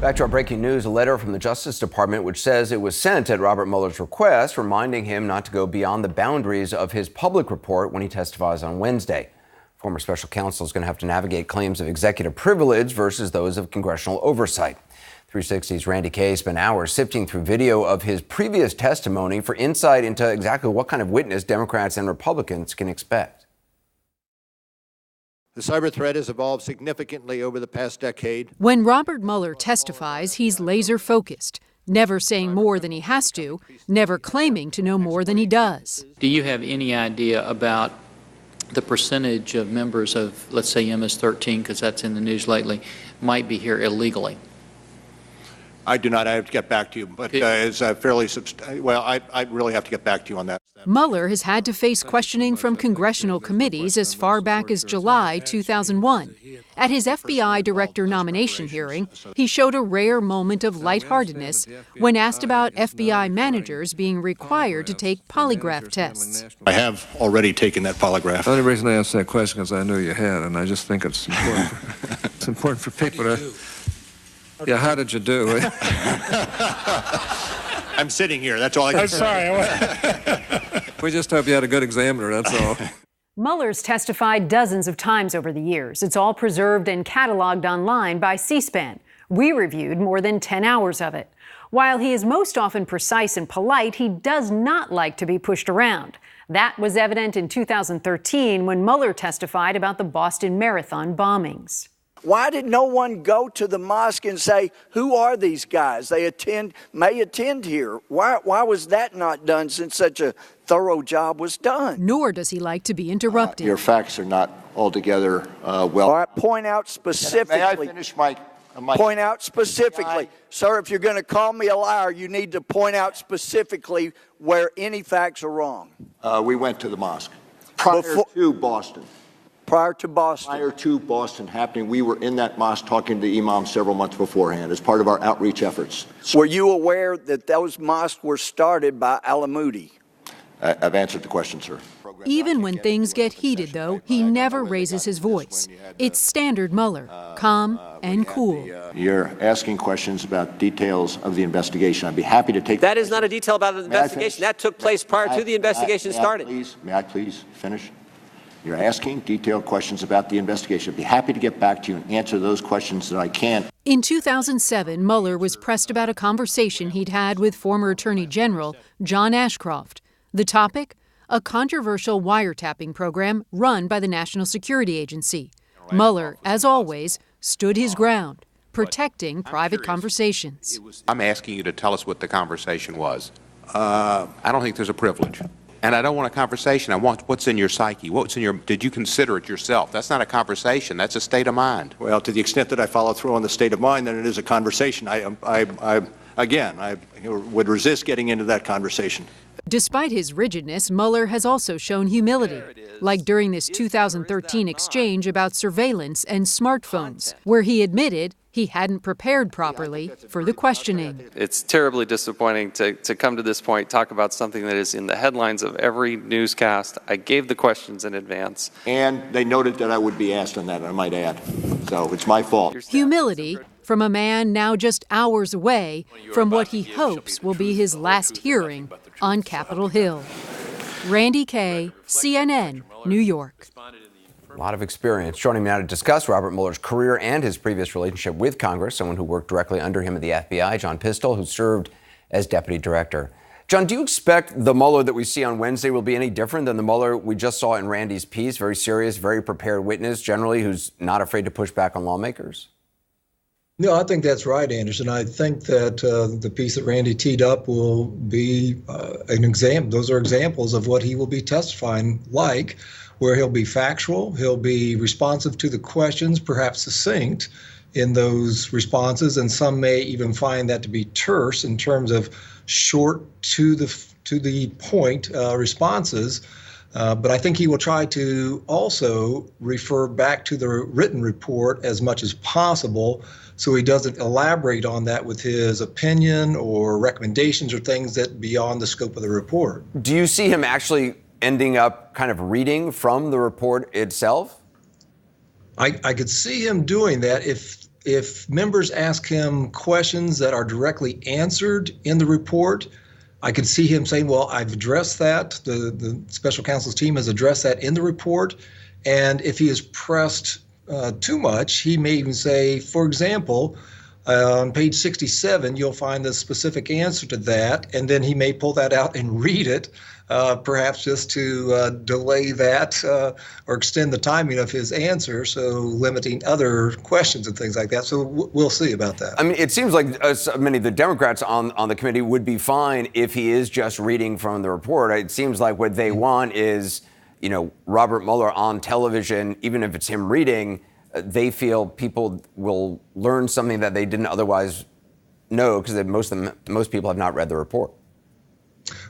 Back to our breaking news, a letter from the Justice Department which says it was sent at Robert Mueller's request, reminding him not to go beyond the boundaries of his public report when he testifies on Wednesday. Former special counsel is going to have to navigate claims of executive privilege versus those of congressional oversight. 360's Randy Kaye spent hours sifting through video of his previous testimony for insight into exactly what kind of witness Democrats and Republicans can expect. The cyber threat has evolved significantly over the past decade. When Robert Mueller testifies, he's laser focused, never saying more than he has to, never claiming to know more than he does. Do you have any idea about the percentage of members of, let's say, MS-13, because that's in the news lately, might be here illegally? I do not. I have to get back to you, but it's fairly substantial. Well, I really have to get back to you on that. Mueller has had to face questioning from congressional committees as far back as July 2001. At his FBI director nomination hearing, he showed a rare moment of lightheartedness when asked about FBI managers being required to take polygraph tests. I have already taken that polygraph. The only reason I asked that question is I knew you had, and I just think it's important. It's important for people to. Yeah, how did you do it? I'm sitting here. That's all I can I'm sorry. We just hope you had a good examiner, that's all. Mueller's testified dozens of times over the years. It's all preserved and cataloged online by C-SPAN. We reviewed more than 10 hours of it. While he is most often precise and polite, he does not like to be pushed around. That was evident in 2013 when Mueller testified about the Boston Marathon bombings. Why did no one go to the mosque and say, who are these guys? They may attend here. Why was that not done since such a thorough job was done? Nor does he like to be interrupted. Your facts are not altogether well. All right, point out specifically. May I finish my point out specifically. Sir, if you're going to call me a liar, you need to point out specifically where any facts are wrong. We went to the mosque prior to Boston. Prior to Boston. Prior to Boston happening, we were in that mosque talking to the imam several months beforehand as part of our outreach efforts. Were you aware that those mosques were started by Al-Moody? I've answered the question, sir. Even when things get heated, though, he never raises his voice. It's standard Mueller, calm and cool. You're asking questions about details of the investigation. I'd be happy to take that. Is not a detail about the investigation. That took place prior to the investigation started. May I please finish? You're asking detailed questions about the investigation. I'd be happy to get back to you and answer those questions that I can. In 2007, Mueller was pressed about a conversation he'd had with former Attorney General John Ashcroft. The topic? A controversial wiretapping program run by the National Security Agency. Mueller, as always, stood his ground, protecting private conversations. I'm asking you to tell us what the conversation was. I don't think there's a privilege. And I don't want a conversation. I want what's in your psyche. Did you consider it yourself? That's not a conversation. That's a state of mind. Well, to the extent that I follow through on the state of mind, then it is a conversation. I would resist getting into that conversation. Despite his rigidness, Mueller has also shown humility, like during this 2013 exchange about surveillance and smartphones, where he admitted he hadn't prepared properly for the questioning. It's terribly disappointing to come to this point, talk about something that is in the headlines of every newscast. I gave the questions in advance. And they noted that I would be asked on that, I might add. So it's my fault. Humility from a man now just hours away from what he hopes will be his last hearing on Capitol Hill. Randy Kaye, CNN, New York. A lot of experience. Joining me now to discuss Robert Mueller's career and his previous relationship with Congress, someone who worked directly under him at the FBI, John Pistole, who served as deputy director. John, do you expect the Mueller that we see on Wednesday will be any different than the Mueller we just saw in Randy's piece? Very serious, very prepared witness, generally, who's not afraid to push back on lawmakers? No, I think that's right, Anderson. I think that the piece that Randy teed up will be an example. Those are examples of what he will be testifying like, where he'll be factual, he'll be responsive to the questions, perhaps succinct in those responses, and some may even find that to be terse in terms of short to the point responses. But I think he will try to also refer back to the written report as much as possible, so he doesn't elaborate on that with his opinion or recommendations or things that beyond the scope of the report. Do you see him actually ending up kind of reading from the report itself? I could see him doing that if if members ask him questions that are directly answered in the report, I could see him saying, well, I've addressed that. The special counsel's team has addressed that in the report. And if he is pressed too much, he may even say, for example, on page 67, you'll find the specific answer to that. And then he may pull that out and read it, perhaps just to delay that or extend the timing of his answer, so limiting other questions and things like that. So we'll see about that. I mean, it seems like many of the Democrats on the committee would be fine if he is just reading from the report. It seems like what they want is, Robert Mueller on television, even if it's him reading, they feel people will learn something that they didn't otherwise know because most people have not read the report.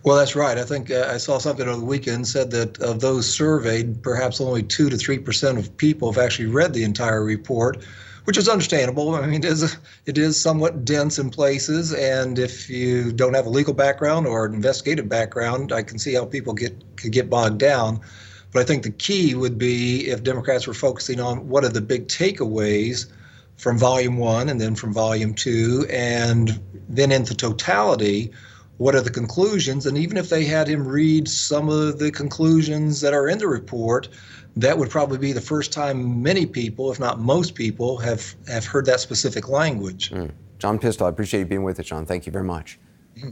Well, that's right. I think I saw something over the weekend said that of those surveyed, perhaps only 2 to 3% of people have actually read the entire report, which is understandable. I mean, it is somewhat dense in places, and if you don't have a legal background or an investigative background, I can see how people could get bogged down. But I think the key would be if Democrats were focusing on what are the big takeaways from Volume 1 and then from Volume 2, and then in the totality, what are the conclusions? And even if they had him read some of the conclusions that are in the report, that would probably be the first time many people, if not most people, have heard that specific language. John Pistol, I appreciate you being with us, John. Thank you very much. Mm-hmm.